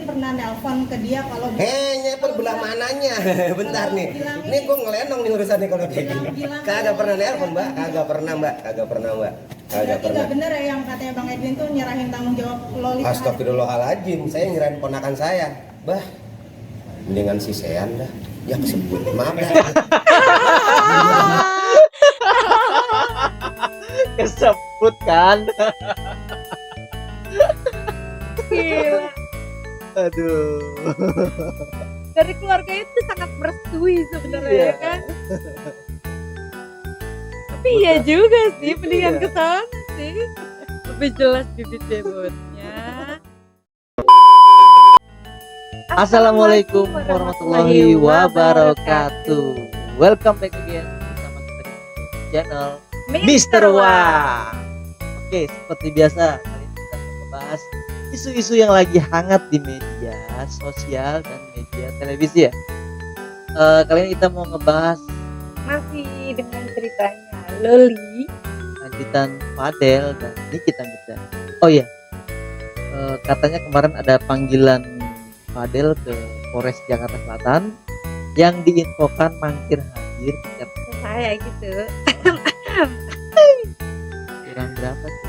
pernah nelpon ke dia kalau nyepel belah mananya. Bentar nih. Ini gue ngelenong nih urusannya kalau kayak gini. Kagak pernah nelpon, Mbak. Kagak pernah, Mbak. Berarti nggak bener ya yang katanya Bang Edwin tuh nyerahin tanggung jawab Lolita. Astagfirullahaladzim, saya nyerahin ponakan saya. Bah, mendingan si Sean dah. Ya kesebut, maaf ya. Kesebut kan. Gila. Aduh. Dari keluarga itu sangat merestui sebenarnya Iya. ya kan. Tapi iya juga sih, mendingan Iya. ke sana sih. Lebih jelas bibit bebotnya. Assalamualaikum warahmatullahi wabarakatuh. Welcome back again bersama kita di channel Mr. Wah. Oke, seperti biasa kali ini kita akan membahas isu-isu yang lagi hangat di media sosial dan media televisi ya. Kali ini kita mau ngebahas Masih dengan ceritanya Loli. lanjutan Fadel dan Nikita Mirzani. Oh iya, katanya kemarin ada panggilan Fadel ke Polres Jakarta Selatan yang diinfokan mangkir hadir di Jakarta. Saya gitu. Kurang berapa sih?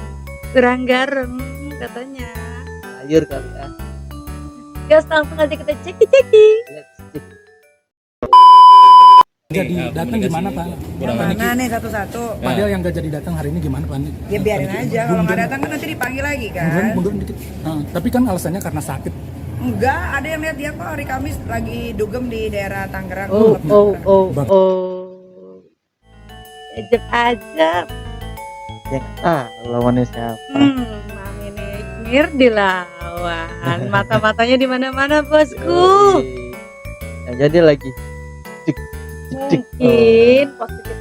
Kurang garam katanya. Sayur kali ya. Gas langsung aja kita ceki-ceki. Let's check. Jadi datang gimana Pak? Yang mana nih satu-satu? Padahal yang gak jadi datang hari ini gimana Pak? Ya biarin aja, kalau nggak datang kan nanti dipanggil lagi kan. Mundur dikit. Tapi kan alasannya karena sakit. Enggak, ada yang lihat dia kok hari Kamis lagi dugem di daerah Tangerang. Ajab aja. Yang lawannya siapa? Mami Nikmir dilawan. Mata-matanya di mana-mana, Bosku. Yoi. Yang jadi lagi Mungkin positif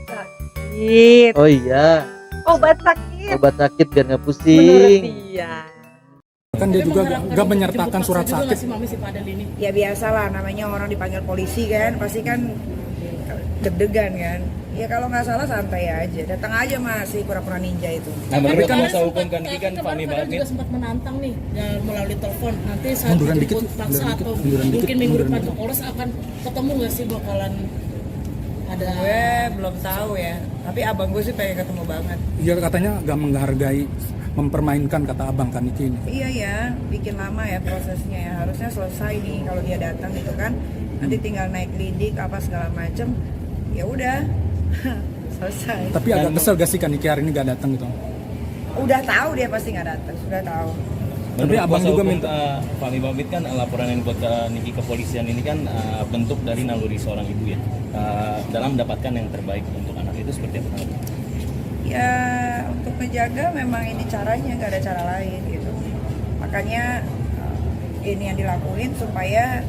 sakit. Oh iya, Obat sakit. obat sakit biar nggak Menurut pusing. dia. Kan dia juga gak menyertakan surat sakit. Ya biasalah, namanya orang dipanggil polisi kan, pasti kan deg-degan kan. Ya kalau nggak salah santai aja, datang aja masih pura-pura ninja itu. Nah, Tapi menurut kan- kuasa hukum kan ini kan Fahmi Bahmit juga sempat menantang nih melalui telepon nanti saat Munduran dikit, dijemput paksa munduran dikit, atau munduran dikit, mungkin minggu munduran depan dikit. ke Polres akan ketemu nggak sih bakalan ada Gue belum tahu ya, tapi abang gue sih pengen ketemu banget. Dia katanya gak menghargai, mempermainkan kata abang kan Niki ini. Iya ya, bikin lama ya prosesnya ya. Harusnya selesai nih kalau dia datang gitu kan. Nanti tinggal naik lidik apa segala macem. Ya udah, selesai. Tapi agak kesel gak sih kan Niki hari ini gak datang gitu. Udah tahu dia pasti nggak datang, sudah tahu. Tapi menurut abang kuasa juga hukum, minta- Fahmi Bahmit kan laporan yang dibuat ke Niki kepolisian ini kan bentuk dari naluri seorang ibu ya, dalam mendapatkan yang terbaik untuk anak itu seperti apa? Ya untuk menjaga memang ini caranya, nggak ada cara lain gitu. Makanya ini yang dilakuin supaya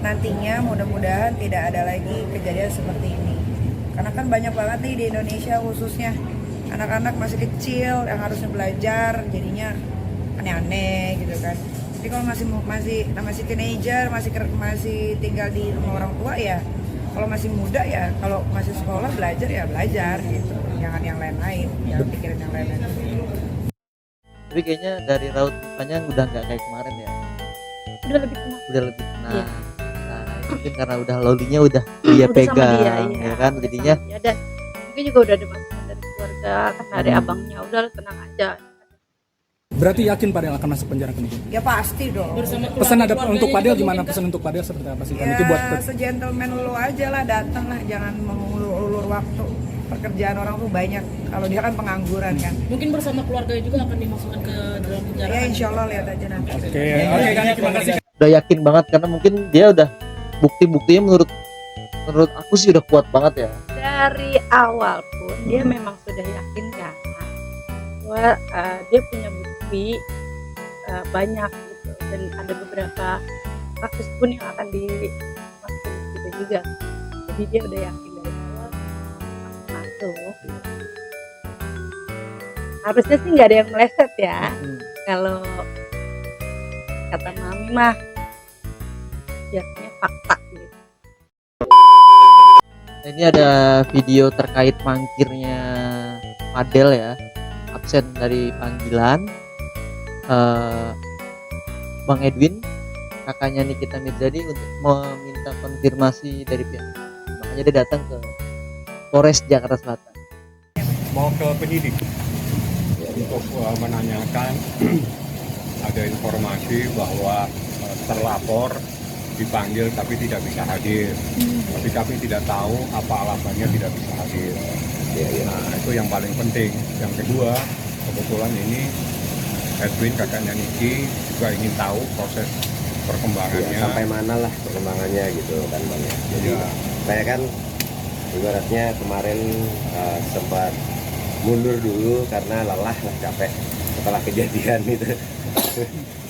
nantinya mudah-mudahan tidak ada lagi kejadian seperti ini. Karena kan banyak banget nih di Indonesia khususnya anak-anak masih kecil yang harusnya belajar jadinya aneh-aneh gitu kan. Jadi kalau masih teenager, masih tinggal di rumah orang tua ya, kalau masih muda ya, kalau masih sekolah belajar ya belajar gitu. Jangan yang lain-lain, jangan pikirin yang lain-lain. Tapi kayaknya dari raut mukanya udah nggak kayak kemarin ya. Udah lebih tenang. Udah lebih tenang. Iya. Nah, mungkin karena udah lolinya udah dia Udah sama pegang, dia, ya kan udah jadinya. sama dia. Dan mungkin juga udah ada masukan dari keluarga karena ada abangnya. Udah tenang aja. Berarti yakin Padel akan masuk penjara kan Niki? Ya pasti dong. bersama Pesan ada keluarganya untuk Padel juga gimana? mungkin, Pesan untuk Padel seperti apa sih kan Ya Niki buat segentleman lu aja lah, datang lah, jangan mengulur-ulur waktu. Pekerjaan orang tuh banyak, kalau dia kan pengangguran kan. mungkin bersama keluarganya juga akan dimasukkan ke dalam penjara. Ya insya Allah lihat aja nanti. Oke kan terima kasih. Udah yakin banget karena mungkin dia udah bukti-buktinya menurut aku sih udah kuat banget ya. Dari awal pun dia memang sudah yakin kan bahwa dia punya bukti banyak gitu, dan ada beberapa kasus pun yang akan dimasukin gitu juga. Jadi dia udah yakin dari awal masuk. Harusnya sih nggak ada yang meleset ya. Kalau kata mami mah biasanya fakta gitu. Ini ada video terkait mangkirnya Fadel ya, absen dari panggilan. Bang Edwin, kakaknya Nikita Mirzani, untuk meminta konfirmasi dari pihak. Makanya dia datang ke Polres Jakarta Selatan. Mau ke penyidik untuk menanyakan ada informasi bahwa terlapor dipanggil tapi tidak bisa hadir. Tapi kami tidak tahu apa alasannya tidak bisa hadir. Nah, itu yang paling penting. Yang kedua, kebetulan ini Edwin kakaknya Niki juga ingin tahu proses perkembangannya. Sampai mana lah perkembangannya gitu kan Bang ya. Jadi saya kan ibaratnya kemarin sempat mundur dulu karena lelah lah, capek setelah kejadian itu.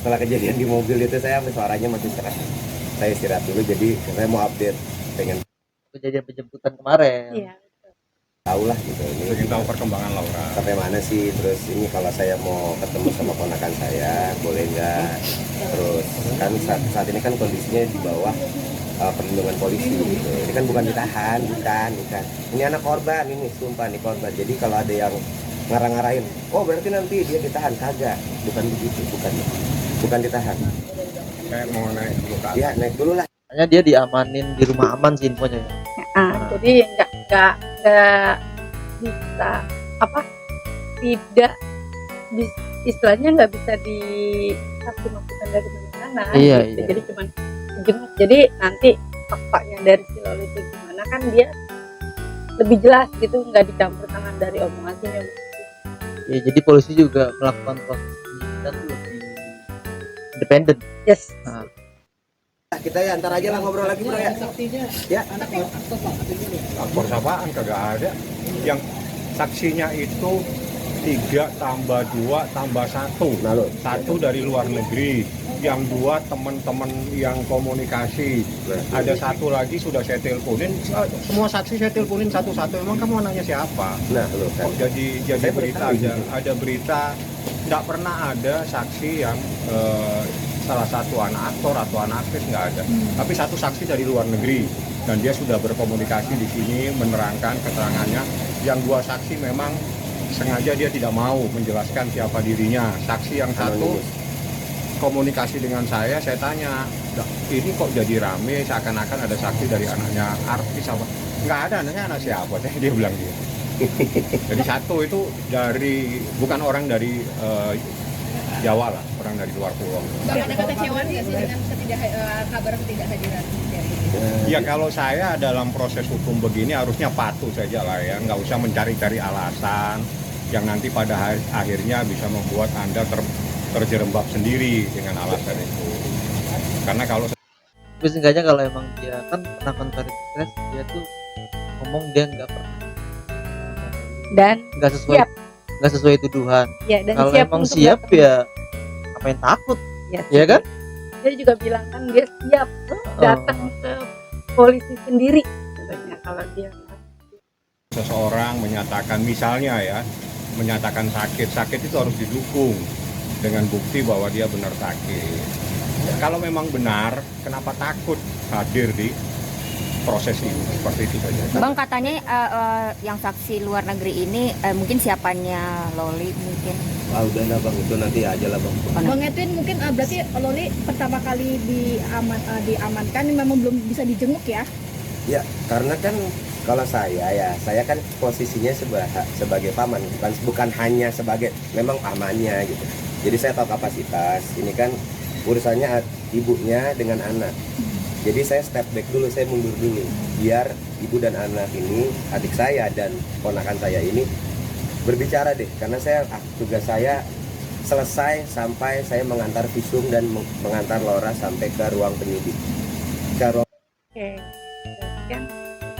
Setelah kejadian di mobil itu saya suaranya masih keras. Saya istirahat dulu, jadi saya mau update, pengen Kejadian penjemputan kemarin. Iya. tahu lah gitu ini Ingin tahu perkembangan Laura. sampai mana sih. Terus ini kalau saya mau ketemu sama ponakan saya boleh nggak, terus kan saat ini kan kondisinya di bawah perlindungan polisi gitu. Ini kan bukan ditahan, bukan ini anak korban, ini sumpah nih korban. Jadi kalau ada yang ngarang-ngarahin, oh berarti nanti dia ditahan, kagak, bukan begitu, bukan ditahan. Saya mau naik dulu ke atas. Ya naik dulu lah. Makanya dia diamanin di rumah aman sih infonya ya. Jadi nggak bisa tidak istilahnya nggak bisa dikasih masukan dari mana-mana. Iya, gitu. iya. Jadi cuman jenguk. Jadi nanti fakta-nya dari si Loli itu gimana kan dia lebih jelas gitu, nggak dicampur tangan dari omongan sini. Ya, jadi polisi juga melakukan proses penyidikan tuh lebih independen. Yes. Nah, Kita ya antar aja lah ngobrol lagi bro ya. Ya. Lapor apaan kagak ada. Yang saksinya itu 3 tambah 2 tambah 1. Nah, lo. 1 dari luar negeri, yang 2 teman-teman yang komunikasi. Ada 1 lagi sudah saya teleponin, semua saksi saya teleponin satu-satu. Emang kamu nanya siapa? Nah lo kan. Kok jadi Saya berita bertahu. ada berita, nggak pernah ada saksi yang salah satu anak aktor atau anak aktris, nggak ada. Tapi 1 saksi dari luar negeri, dan dia sudah berkomunikasi di sini menerangkan keterangannya. Yang 2 saksi memang sengaja dia tidak mau menjelaskan siapa dirinya. Saksi yang 1 komunikasi dengan saya tanya, ini kok jadi rame seakan-akan ada saksi dari anaknya artis apa? Nggak ada, anaknya anak siapa? Dia bilang gitu. Jadi 1 itu dari bukan orang dari Jawa lah, orang dari luar pulau. Bang, ada kekecewaan nggak sih dengan kabar ketidakhadiran dari Ya kalau saya dalam proses hukum begini harusnya patuh saja lah ya, nggak usah mencari-cari alasan yang nanti pada akhirnya bisa membuat Anda terjerembab sendiri dengan alasan itu. Karena kalau tapi seenggaknya kalau emang dia kan pernah konferensi pers, dia tuh ngomong dia nggak pernah Dan nggak sesuai siap. nggak sesuai tuduhan. Ya, dan Kalau siap emang untuk siap datang. ya ngapain takut, Ya, ya kan? Dia juga bilang kan dia siap datang ke polisi sendiri katanya kalau dia seseorang menyatakan misalnya ya, menyatakan sakit itu harus didukung dengan bukti bahwa dia benar sakit. Kalau memang benar, kenapa takut hadir di proses ini? Seperti itu saja. Bang, katanya yang saksi luar negeri ini mungkin siapanya Loli mungkin. Udah lah bang, itu nanti aja lah bang. Bang Edwin mungkin berarti Loli pertama kali diamankan memang belum bisa dijenguk ya? Ya karena kan kalau saya kan posisinya sebagai paman, bukan hanya sebagai memang pamannya gitu. Jadi saya tahu kapasitas. Ini kan urusannya ibunya dengan anak. Jadi saya step back dulu, saya mundur dulu, biar ibu dan anak ini, adik saya dan ponakan saya ini berbicara deh. Karena tugas saya selesai sampai saya mengantar visum dan mengantar Laura sampai ke ruang penyidik. Oke. Kan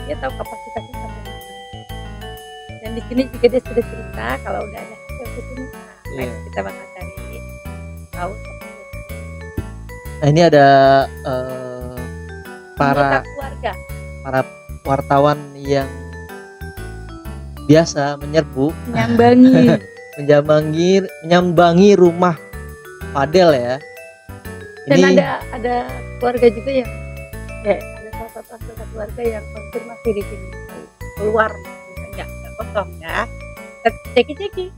dia tahu kapasitasnya sampai mana. Dan di sini juga dia sudah cerita kalau udah ada hasil visum, Iya. kita bakal cari tahu. Nah, ini ada Anggota para keluarga. wartawan yang biasa menyambangi rumah Fadel ya. Dan Ini ada keluarga juga yang ada salah satu anggota keluarga yang konfirmasi di sini keluar, nggak kosong ya. Ceki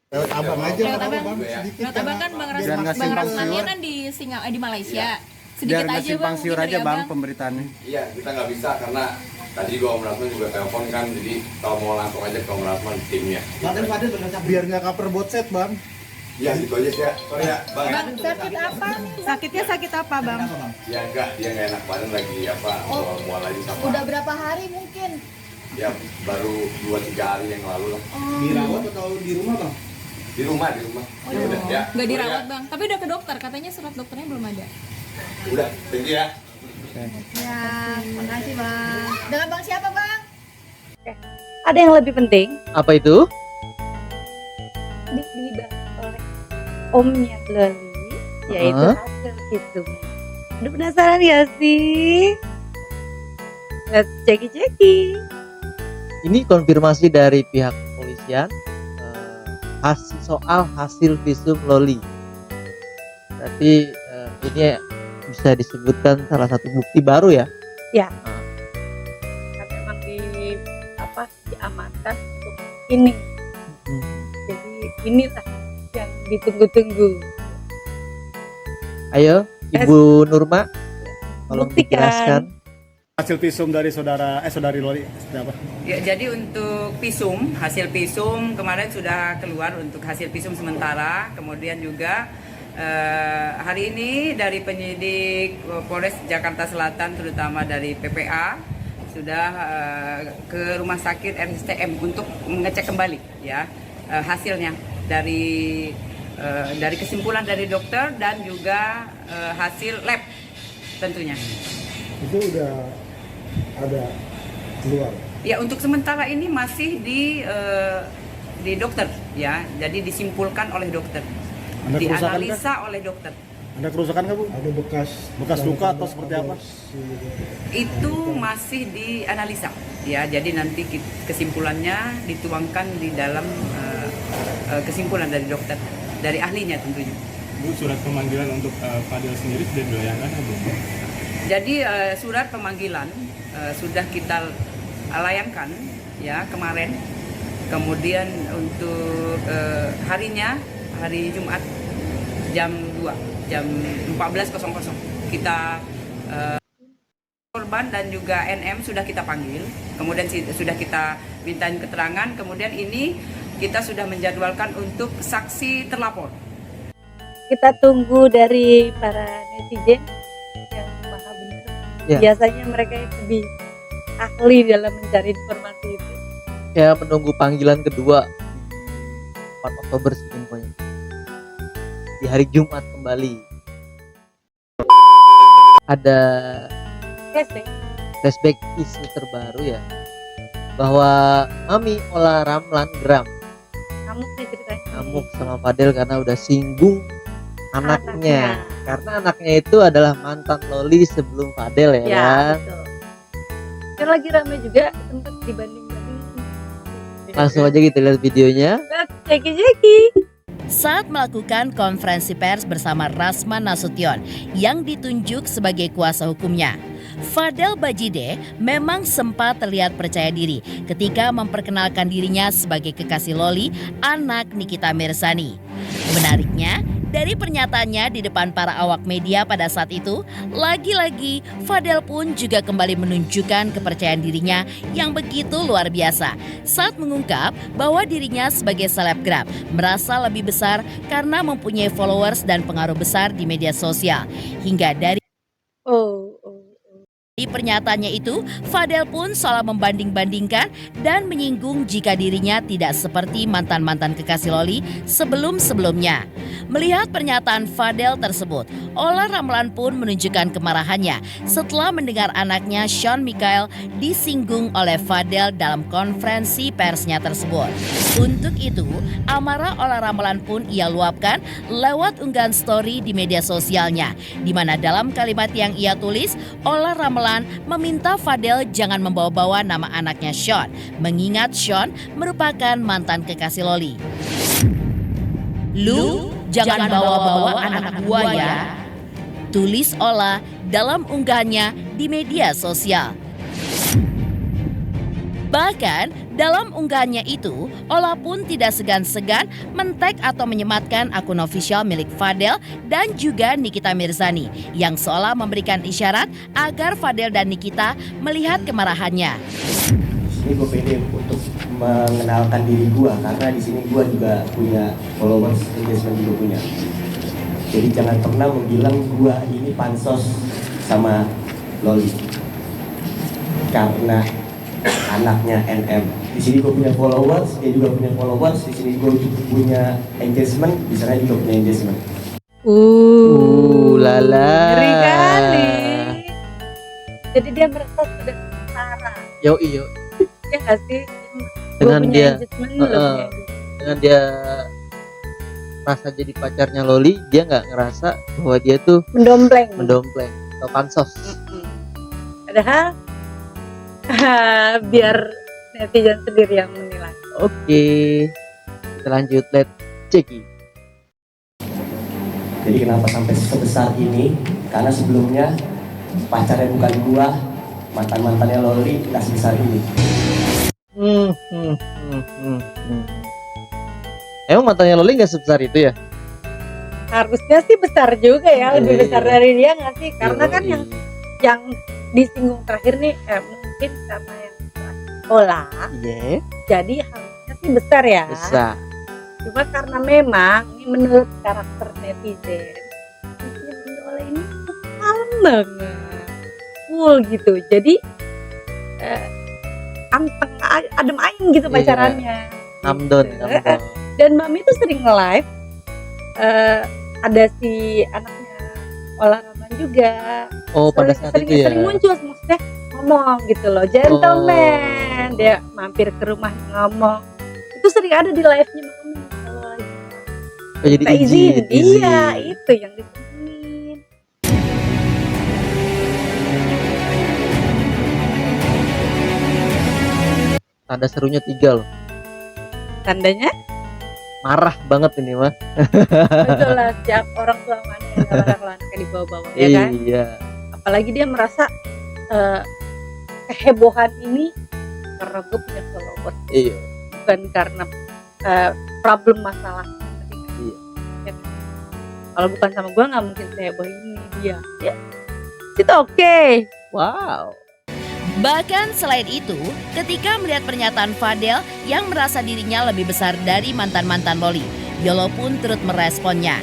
Lewat abang aja, Lewat abang. sedikit Lewat abang kan Bang Biar nggak Bang simpang Rasmannya siur. kan di Malaysia. Biar Sedikit nggak aja simpang Bang. siur mungkin aja dari bang Abang. pemberitaannya. Iya, kita nggak bisa karena tadi gua Om Rasman juga telepon kan, jadi kalau mau langsung aja ke Om Rasman timnya. Biar nggak cover botset bang. Iya, gitu aja sih ya. Sorry ya, Bang. Bang, sakit apa? Sakitnya sakit apa, Bang? Ya enggak, dia nggak enak badan lagi apa, mual lagi sama. Udah berapa hari mungkin? Ya baru 2-3 hari yang lalu lah. Dirawat atau di rumah bang? Di rumah. Oh, Udah, ya. Nggak dirawat, Bang. Tapi udah ke dokter, katanya surat dokternya belum ada. Udah, thank you ya. Ya, makasih, Bang. Dengan Bang siapa, Bang? Ada yang lebih penting Apa itu? dibahas oleh omnya Loli, yaitu Hah? hasil visum. Aduh, penasaran ya sih? Let's ceki. Ini konfirmasi dari pihak kepolisian soal hasil visum Loli. Berarti ini bisa disebutkan salah satu bukti baru ya? Ya. Kan memang diamankan untuk ini. Jadi inilah yang ditunggu-tunggu. Ayo, Ibu Nurma, tolong Buktikan. dijelaskan. Hasil visum dari saudari Loli seperti apa? Ya, jadi untuk hasil visum kemarin sudah keluar untuk hasil visum sementara. Kemudian juga hari ini dari penyidik Polres Jakarta Selatan, terutama dari PPA, sudah ke rumah sakit RSTM untuk mengecek kembali ya hasilnya dari kesimpulan dari dokter dan juga hasil lab tentunya. Itu udah ada keluar. Ya, untuk sementara ini masih di dokter ya, jadi disimpulkan oleh dokter, Ada kerusakan dianalisa oleh dokter. Ada kerusakan nggak bu? Ada bekas luka atau seperti apa? Itu masih dianalisa ya, jadi nanti kesimpulannya dituangkan di dalam kesimpulan dari dokter, dari ahlinya tentunya. Bu, surat pemanggilan untuk Fadel sendiri sudah dilayangkan atau belum? Jadi surat pemanggilan sudah kita layangkan ya kemarin. Kemudian untuk harinya hari Jumat jam 14.00 kita korban dan juga NM sudah kita panggil. Kemudian sudah kita mintain keterangan. Kemudian ini kita sudah menjadwalkan untuk saksi terlapor. Kita tunggu dari para netizen yang maha benar. Ya. Biasanya mereka itu lebih ahli dalam mencari informasi itu. Ya, menunggu panggilan kedua 4 Oktober sih infonya. Di hari Jumat kembali. Ada flashback isu terbaru ya, bahwa Mami Ola Ramlan geram Ngamuk nih ceritanya. ngamuk sama Fadel karena udah singgung anaknya. Karena anaknya itu adalah mantan Loli sebelum Fadel ya, Ya, kan? betul. Kan lagi ramai juga sempat dibanding-banding. Langsung aja kita lihat videonya. Ceki. Saat melakukan konferensi pers bersama Rasman Nasution yang ditunjuk sebagai kuasa hukumnya, Fadel Bajide memang sempat terlihat percaya diri ketika memperkenalkan dirinya sebagai kekasih Loli, anak Nikita Mirzani. Menariknya, dari pernyataannya di depan para awak media pada saat itu, lagi-lagi Fadel pun juga kembali menunjukkan kepercayaan dirinya yang begitu luar biasa saat mengungkap bahwa dirinya sebagai selebgram merasa lebih besar karena mempunyai followers dan pengaruh besar di media sosial. Hingga dari Di pernyataannya itu, Fadel pun seolah membanding-bandingkan dan menyinggung jika dirinya tidak seperti mantan-mantan kekasih Loli sebelum-sebelumnya. Melihat pernyataan Fadel tersebut, Ola Ramlan pun menunjukkan kemarahannya setelah mendengar anaknya Sean Michael disinggung oleh Fadel dalam konferensi persnya tersebut. Untuk itu, amarah Ola Ramlan pun ia luapkan lewat unggahan story di media sosialnya, di mana dalam kalimat yang ia tulis, Ola Ramlan meminta Fadel jangan membawa-bawa nama anaknya Sean, mengingat Sean merupakan mantan kekasih Loli. Lu jangan bawa-bawa anak gua ya, tulis Ola dalam unggahannya di media sosial. Bahkan Dalam unggahannya itu, Ola pun tidak segan-segan men-tag atau menyematkan akun official milik Fadel dan juga Nikita Mirzani yang seolah memberikan isyarat agar Fadel dan Nikita melihat kemarahannya. Ini gue pede untuk mengenalkan diri gue karena di sini gue juga punya followers, engagement juga punya. Jadi jangan pernah bilang gue ini pansos sama Loli karena anaknya NM. Di sini gue punya followers, dia juga punya followers. Di sini gue juga punya engagement, di sana juga punya engagement. Lala. Ngeri kali. Jadi dia merasa sudah setara. Yo. Ya nggak sih? Dengan Gua punya dia, engagement, lu punya engagement. dengan dia merasa jadi pacarnya Loli, dia nggak ngerasa bahwa dia tuh mendompleng atau pansos. Padahal biar netizen sendiri yang menilai. Oke, kita lanjut, let's check it. Jadi kenapa sampai sebesar ini? Karena sebelumnya pacarnya bukan gua, mantan-mantannya Loli nggak sebesar ini. Emang mantannya Loli nggak sebesar itu ya? Harusnya sih besar juga ya, lebih besar dari dia nggak sih? Karena kan yang disinggung terakhir nih mungkin karena yang Ola, jadi harusnya sih besar ya. Besar. Cuma karena memang ini menurut karakter netizen, yang Ola ini kalem banget, cool gitu. Jadi anteng, adem ayem gitu pacarannya. Amdon. Dan Mami tuh sering live, ada si anaknya Ola Ramlan juga. Oh, pada saat itu ya. Sering muncul, maksudnya ngomong gitu loh, gentleman. Dia mampir ke rumahnya ngomong. Itu sering ada di live-nya Mami kalau lagi. Jadi izin. Iya, itu yang disini. Tanda serunya 3 loh. Tandanya? Marah banget ini mah. Betul lah, setiap orang tua mana yang kalau anaknya dibawa-bawa ya kan? Iya. Apalagi dia merasa kehebohan ini karena gue punya followers. Iya. Bukan karena problem masalah. Iya. Ya. Kalau bukan sama gue nggak mungkin seheboh ini dia. Ya, itu oke. Wow. Bahkan selain itu, ketika melihat pernyataan Fadel yang merasa dirinya lebih besar dari mantan-mantan Loli, Yolo pun turut meresponnya.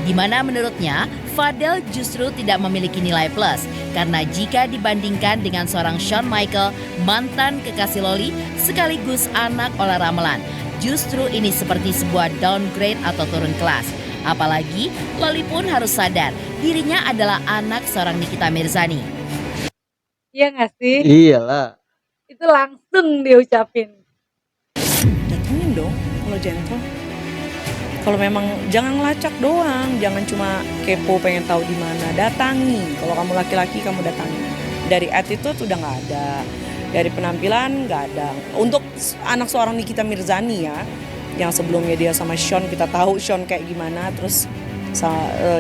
Di mana menurutnya, Fadel justru tidak memiliki nilai plus karena jika dibandingkan dengan seorang Shawn Michael, mantan kekasih Loli sekaligus anak Ola Ramlan, justru ini seperti sebuah downgrade atau turun kelas. Apalagi Loli pun harus sadar dirinya adalah anak seorang Nikita Mirzani. Iya gak sih? Iyalah. Itu langsung diucapin. Datengin dong kalau gentle. Kalau memang jangan ngelacak doang, jangan cuma kepo pengen tahu di mana. Datangi. Kalau kamu laki-laki kamu datangi. Dari attitude udah nggak ada, dari penampilan nggak ada. Untuk anak seorang Nikita Mirzani ya, yang sebelumnya dia sama Shawn, kita tahu Shawn kayak gimana, terus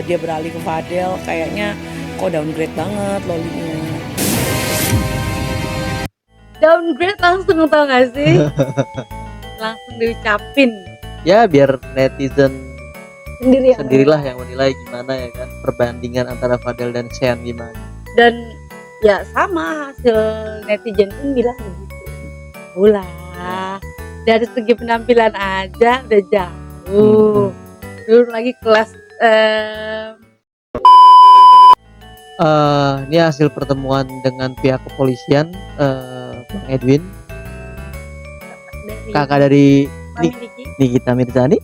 dia beralih ke Fadel, kayaknya kok downgrade banget Lolinya. Downgrade langsung, tau gak sih? Langsung diucapin. Ya biar netizen sendirilah yang menilai gimana ya kan, perbandingan antara Fadel dan Sean gimana. Dan ya sama, hasil netizen pun bilang begitu. Ulah, dari segi penampilan aja udah jauh. Belum lagi kelas ini hasil pertemuan dengan pihak kepolisian, Bang Edwin, kakak dari Nikita Mirzani,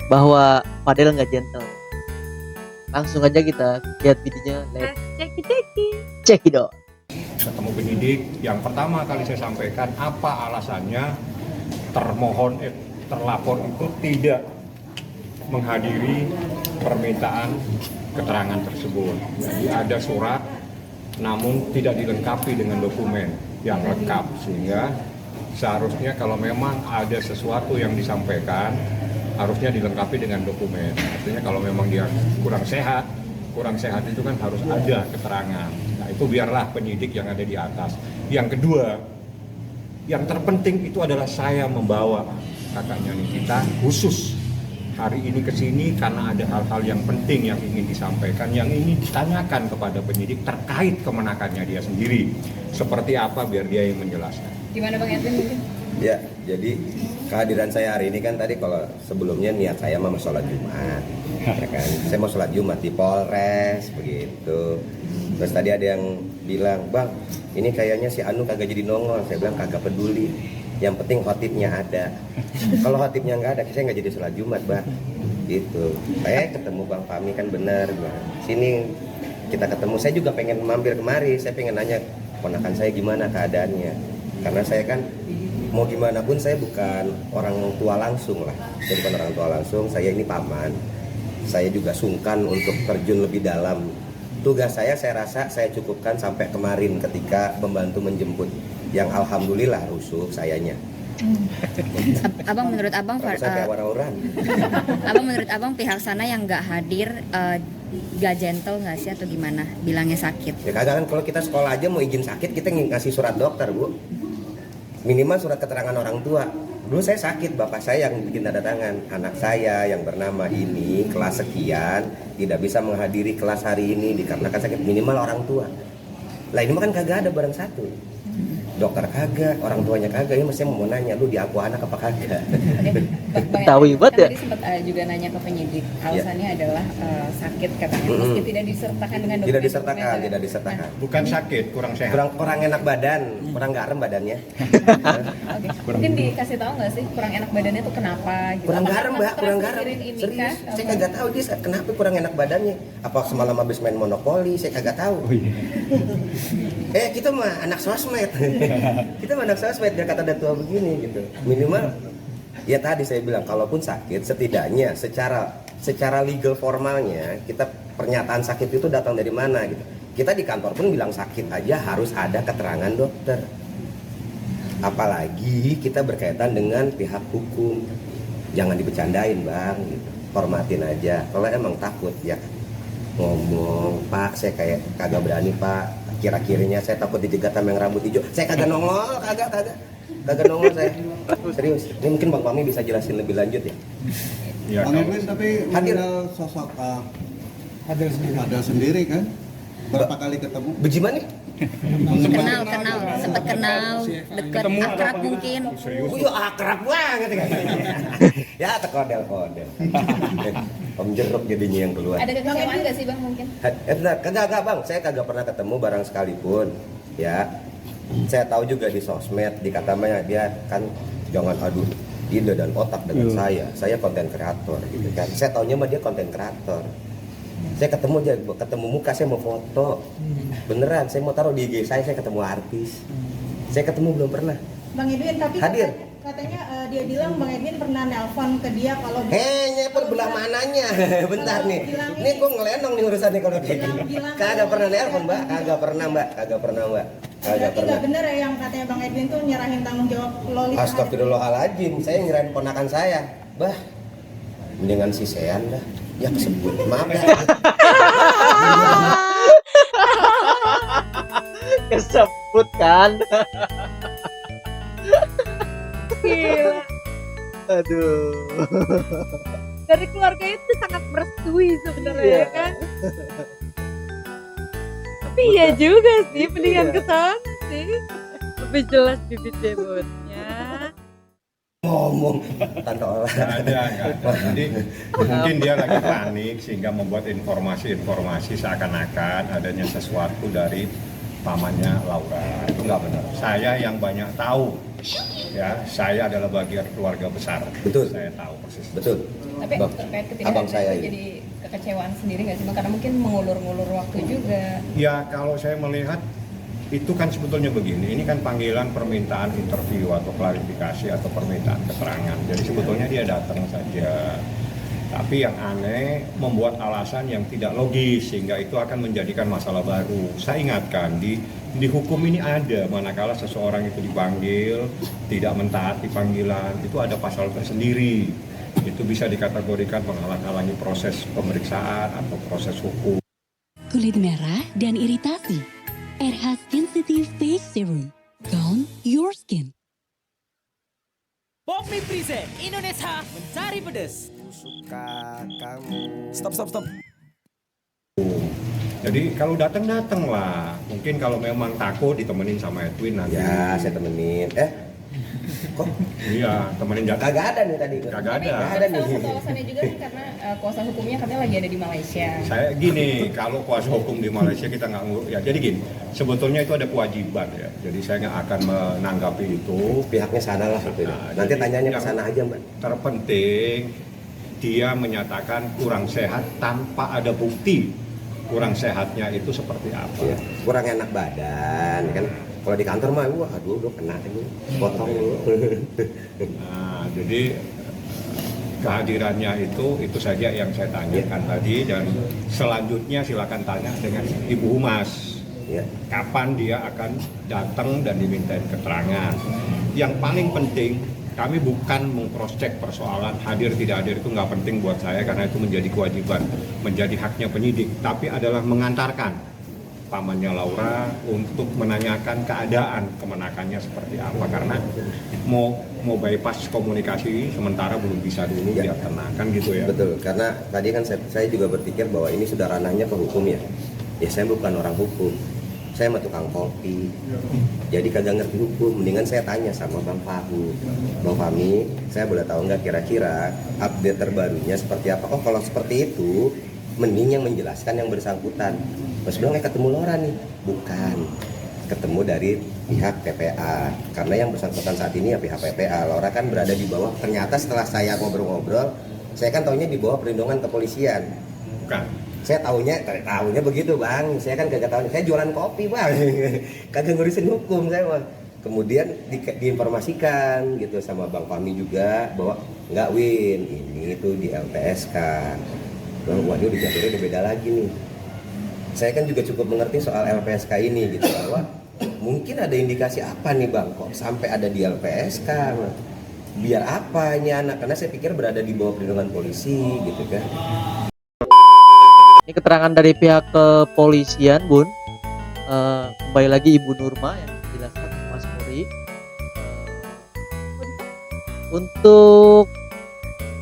bahwa Fadel nggak gentle. Langsung aja kita lihat videonya. Check it out. Ketemu penyidik, yang pertama kali saya sampaikan apa alasannya terlapor itu tidak menghadiri permintaan keterangan tersebut. Jadi ada surat namun tidak dilengkapi dengan dokumen yang lengkap, sehingga seharusnya kalau memang ada sesuatu yang disampaikan harusnya dilengkapi dengan dokumen. Artinya kalau memang dia kurang sehat itu kan harus ada keterangan. Nah itu biarlah penyidik yang ada di atas. Yang kedua, Yang terpenting itu adalah saya membawa kakaknya Nikita khusus hari ini ke sini karena ada hal-hal yang penting yang ingin disampaikan, yang ingin ditanyakan kepada penyidik terkait kemenakannya dia sendiri. Seperti apa biar dia yang menjelaskan. Gimana Bang Edwin mungkin? Ya, jadi kehadiran saya hari ini kan tadi kalau sebelumnya niat saya mau sholat Jumat, ya kan? Saya mau sholat Jumat di Polres begitu. Terus tadi ada yang bilang, Bang, ini kayaknya si Anu kagak jadi nongol. Saya bilang kagak peduli. Yang penting khotibnya ada. Kalau khotibnya nggak ada, saya nggak jadi sholat Jumat, Bang. Gitu. Saya ketemu Bang Fahmi kan benar. Sini kita ketemu. Saya juga pengen mampir kemari. Saya pengen nanya ponakan saya gimana keadaannya. Karena saya kan mau gimana pun saya bukan orang tua langsung lah. Saya bukan orang tua langsung, saya ini paman. Saya juga sungkan untuk terjun lebih dalam. Tugas saya rasa saya cukupkan sampai kemarin ketika membantu menjemput. Yang alhamdulillah rusuh sayanya. Abang menurut abang Abang menurut abang pihak sana yang nggak hadir gak gentle nggak sih atau gimana? Bilangnya sakit. Ya kagak kan, kalau kita sekolah aja mau izin sakit kita ngasih surat dokter, Bu. Minimal surat keterangan orang tua. Dulu saya sakit, bapak saya yang bikin tanda tangan. Anak saya yang bernama ini kelas sekian tidak bisa menghadiri kelas hari ini dikarenakan sakit, minimal orang tua. Lah ini mah kan kagak ada barang satu. Dokter kagak, orang tuanya kagak, ini mestinya mau nanya, lu diaku anak apa kagak? Tahu banget ya. Tadi sempat juga nanya ke penyidik, alasannya adalah sakit katanya, meski tidak disertakan dengan dokumen. Tidak disertakan. Bukan sakit, kurang sehat. Kurang enak badan, kurang garam badannya. Oke. Mungkin dikasih tahu nggak sih kurang enak badannya tuh kenapa? Gitu. Kurang garam, Mbak, kurang garam. Serius, saya kagak tahu dia kenapa kurang enak badannya. Apa semalam habis main monopoli, saya kagak tahu. Kita mah anak sosmed. Kita mah anak sosmed, dia kata datua begini gitu. Minimal ya tadi saya bilang kalaupun sakit setidaknya secara legal formalnya kita pernyataan sakit itu datang dari mana gitu. Kita di kantor pun bilang sakit aja harus ada keterangan dokter. Apalagi kita berkaitan dengan pihak hukum. Jangan dibecandain, Bang gitu. Hormatin aja. Kalau emang takut ya ngomong, Pak, saya kayak kagak berani, Pak. Kira-kiranya saya takut dijegat sama yang rambut hijau. Saya kagak nongol, kagak nongol saya. Serius. Ini mungkin Bang Fahmi bisa jelasin lebih lanjut ya. Ya, Bang Edwin tapi mengenal sosok Fadel sendiri kan? Berapa kali ketemu? Bejiman nih? Sempat kenal, dekat, akrab mungkin. Akrab banget kan. Ya terkodel. Om jeruk jadinya yang keluar. Ada kekecewaan nggak sih Bang mungkin? Kagak Bang, saya kagak pernah ketemu barang sekalipun. Ya, saya tahu juga di sosmed dikatanya dia kan jangan adu ide dan otak dengan saya. Saya konten kreator gitu kan. Saya taunya mah dia konten kreator. Saya ketemu muka, saya mau foto. Beneran, saya mau taruh di IG saya ketemu artis. Saya ketemu belum pernah. Bang Edwin tapi hadir. Katanya dia bilang Bang Edwin pernah nelpon ke dia kalau nyepel belah mananya. Bentar nih. Ini gue ngelenong nih urusannya kalau kayak gini. Kagak pernah nelpon, Mbak. Kagak pernah. Berarti nggak bener ya yang katanya Bang Edwin tuh nyerahin tanggung jawab Loli. Astagfirullahaladzim, saya nyerahin ponakan saya. Bah, mendingan si Sean dah. Ya kesebut, maaf ya. Kesebut kan. Gila. Aduh. Dari keluarga itu sangat merestui sebenarnya kan. Tapi iya juga sih, mendingan ke sana sih. Lebih jelas bibit bebotnya. Ngomong tanpa olah. Nggak ada. Jadi mungkin dia lagi panik sehingga membuat informasi seakan-akan adanya sesuatu dari pamannya Laura. Itu nggak benar. Saya yang banyak tahu. Ya, saya adalah bagian keluarga besar. Betul. Saya tahu persis. Betul. Tapi terkait abang saya itu jadi kekecewaan sendiri nggak sih Bang? Karena mungkin mengulur-ngulur waktu juga. Ya, kalau saya melihat itu kan sebetulnya begini, ini kan panggilan permintaan interview atau klarifikasi atau permintaan keterangan. Jadi sebetulnya dia datang saja. Tapi yang aneh membuat alasan yang tidak logis sehingga itu akan menjadikan masalah baru. Saya ingatkan di hukum ini ada manakala seseorang itu dipanggil tidak mentaati panggilan itu ada pasal tersendiri. Itu bisa dikategorikan menghalang-halangi proses pemeriksaan atau proses hukum. Kulit merah dan iritasi. RH Sensitive Face Serum. Calm your skin. Popmi Present Indonesia Mencari Pedes. Suka kamu. Stop. Jadi kalau datang lah. Mungkin kalau memang takut ditemenin sama Edwin nanti. Ya, saya temenin. Kok? Iya, temenin datang. Kagak ada nih tadi. Kagak ada. Salah satu alasannya juga kan karena kuasa hukumnya katanya lagi ada di Malaysia. Saya gini, kalau kuasa hukum di Malaysia kita nggak ya. Jadi gini, sebetulnya itu ada kewajiban ya. Jadi saya nggak akan menanggapi itu. Pihaknya sana lah. Nanti tanyanya ke sana aja, Mbak. Terpenting dia menyatakan kurang sehat tanpa ada bukti kurang sehatnya itu seperti apa. Ya, kurang enak badan kan. Kalau di kantor mah, wah aduh kena ini, potong dulu. Nah, jadi kehadirannya itu saja yang saya tanyakan tadi, dan selanjutnya silakan tanya dengan Ibu Humas. Kapan dia akan datang dan dimintain keterangan. Yang paling penting, kami bukan meng-cross-check persoalan hadir tidak hadir, itu nggak penting buat saya karena itu menjadi kewajiban, menjadi haknya penyidik, tapi adalah mengantarkan pamannya Laura untuk menanyakan keadaan kemenakannya seperti apa, karena mau bypass komunikasi sementara belum bisa dulu biar tenang kan gitu ya. Betul, karena tadi kan saya juga berpikir bahwa ini sudah ranahnya ke hukum ya. Ya saya bukan orang hukum, saya mah tukang kopi, jadi kagak ngerti hukum. Mendingan saya tanya sama Bang Fahu, Bang Fahmi, saya boleh tahu nggak kira-kira update terbarunya seperti apa? Oh kalau seperti itu, mending yang menjelaskan yang bersangkutan. Mas bilang ketemu Laura nih, bukan, ketemu dari pihak PPA, karena yang bersangkutan saat ini ya pihak PPA. Laura kan berada di bawah, ternyata setelah saya ngobrol-ngobrol, saya kan taunya di bawah perlindungan kepolisian. Bukan. Saya taunya begitu Bang, saya kan kagak tahu, saya jualan kopi Bang, kagak ngurusin hukum saya Bang. Kemudian diinformasikan gitu sama Bang Fahmi juga bahwa nggak Win, ini tuh di LPSK. Waduh diaturnya udah beda lagi nih. Saya kan juga cukup mengerti soal LPSK ini gitu, bahwa mungkin ada indikasi apa nih Bang kok sampai ada di LPSK, biar apa ini anak, karena saya pikir berada di bawah perlindungan polisi gitu kan. Ini keterangan dari pihak kepolisian, Bun. Kembali lagi Ibu Nurma yang menjelaskan Mas Puri. Untuk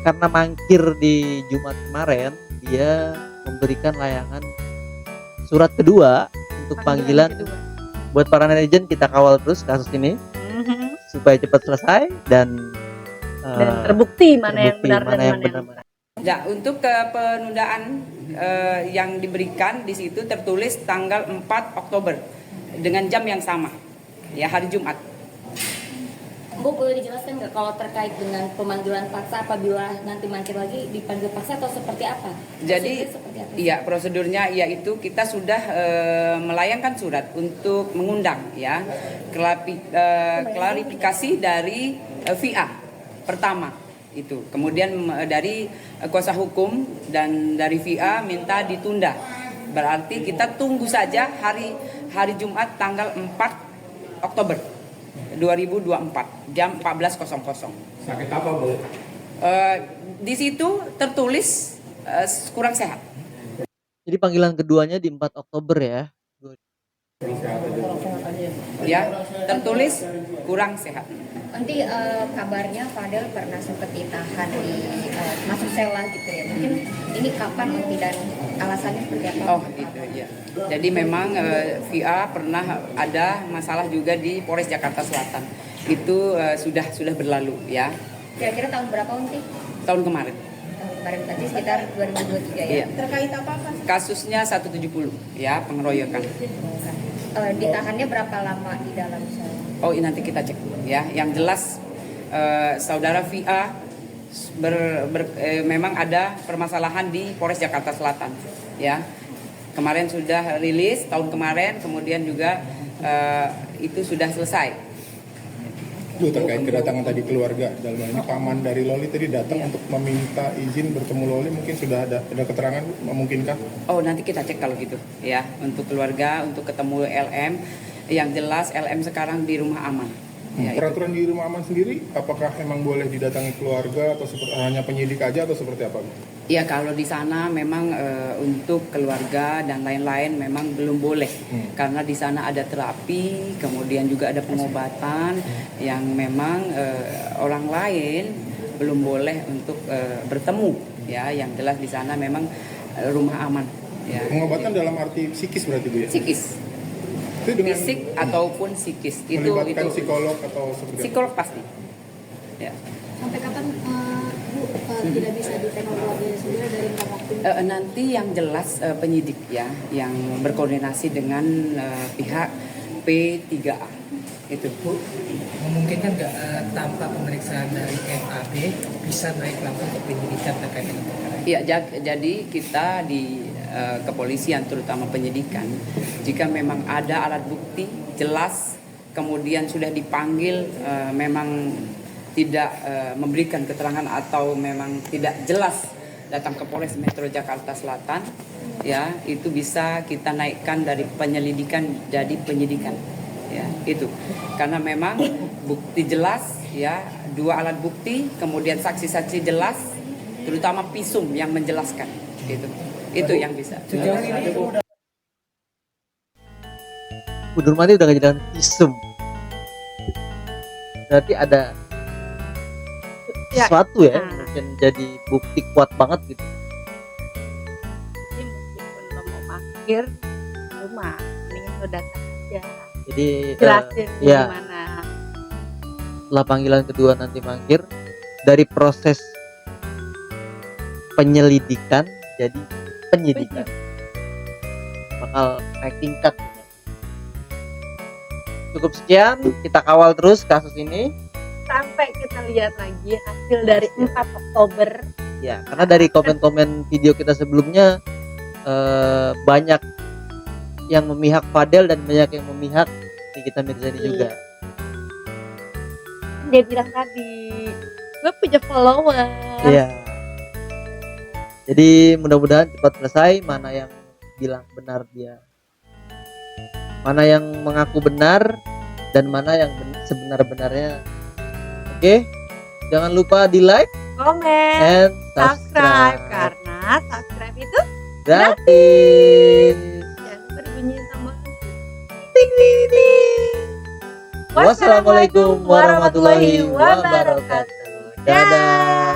karena mangkir di Jumat kemarin, dia memberikan layangan surat kedua untuk panggilan buat para netizen. Kita kawal terus kasus ini supaya cepat selesai dan terbukti mana yang benar dan mana yang benar. Ya, untuk penundaan yang diberikan di situ tertulis tanggal 4 Oktober dengan jam yang sama, ya hari Jumat. Bu, boleh dijelaskan nggak kalau terkait dengan pemanggilan paksa apabila nanti mangkir lagi dipanggil paksa atau seperti apa? Jadi, iya prosedurnya yaitu kita sudah melayangkan surat untuk mengundang ya klarifikasi dari VA pertama itu, kemudian dari kuasa hukum dan dari VA minta ditunda. Berarti kita tunggu saja hari Jumat tanggal 4 Oktober 2024 jam 14.00. Sakit apa Bu? Di situ tertulis kurang sehat. Jadi panggilan keduanya di 4 Oktober ya. Ya, tertulis kurang sehat. Nanti kabarnya Fadel pernah sempat ditahan di masuk sel lah gitu ya. Mungkin ini kapan nanti dan alasannya seperti apa? Oh itu ya. Jadi memang VA pernah ada masalah juga di Polres Jakarta Selatan. Itu sudah berlalu ya. Kira-kira tahun berapa sih? Tahun kemarin. Tahun kemarin berarti sekitar 2023 ya. Iya. Terkait apa? Kasusnya 170 ya, pengeroyokan. Ditahannya berapa lama di dalam sel? Oh ini nanti kita cek ya. Yang jelas saudara VA memang ada permasalahan di Polres Jakarta Selatan ya. Kemarin sudah rilis tahun kemarin, kemudian juga itu sudah selesai. Bu, terkait kedatangan tadi keluarga, dalam hal ini paman dari Loli tadi datang untuk meminta izin bertemu Loli, mungkin sudah ada keterangan memungkinkan? Oh nanti kita cek kalau gitu ya, untuk keluarga, untuk ketemu LM. Yang jelas LM sekarang di rumah aman Ya, itu. Peraturan di rumah aman sendiri, apakah emang boleh didatangi keluarga atau hanya penyidik aja atau seperti apa? Ya kalau di sana memang untuk keluarga dan lain-lain memang belum boleh karena di sana ada terapi, kemudian juga ada pengobatan yang memang orang lain belum boleh untuk bertemu ya. Yang jelas di sana memang rumah aman. Ya. Pengobatan dalam arti psikis berarti Bu ya? Psikis. Itu dengan Fisik ataupun psikis. melibatkan itu psikolog atau seperti apa? psikolog pasti. Ya. Sampai kapan Bu tidak bisa ditengok keluarganya sendiri dari waktu? Nanti yang jelas penyidik ya yang berkoordinasi dengan pihak P3A itu. Bu, memungkinkan nggak tanpa pemeriksaan dari KAB bisa naik langsung ke penyidikan terkait dengan perkara ini? Ya, jadi kita di kepolisian terutama penyidikan, jika memang ada alat bukti jelas, kemudian sudah dipanggil memang tidak memberikan keterangan atau memang tidak jelas datang ke Polres Metro Jakarta Selatan, ya itu bisa kita naikkan dari penyelidikan jadi penyidikan. Ya, itu karena memang bukti jelas ya, 2 alat bukti kemudian saksi-saksi jelas terutama visum yang menjelaskan itu yang bisa. Bu Nurmati udah ngejelasin visum, berarti ada sesuatu ya mungkin jadi bukti kuat banget gitu. Jadi meskipun lo mau parkir rumah, mendingan lo datang aja. Jadi jelasin ya, gimana. Setelah panggilan kedua nanti mangkir, dari proses penyelidikan jadi penyidikan, bakal naik tingkat. Cukup sekian, kita kawal terus kasus ini sampai kita lihat lagi hasil dari 4 Oktober. ya, karena dari komen-komen video kita sebelumnya banyak yang memihak Fadel dan banyak yang memihak Nikita Mirzani juga. Dia bilang tadi, gue punya follower. Iya. Jadi mudah-mudahan cepat selesai, mana yang bilang benar dia, mana yang mengaku benar, dan mana yang sebenar-benarnya. Oke, jangan lupa di like, komen, and subscribe karena subscribe itu gratis. Jangan lupa dibunyiin tombol ting ting ting. Wassalamualaikum warahmatullahi wabarakatuh. Dadah.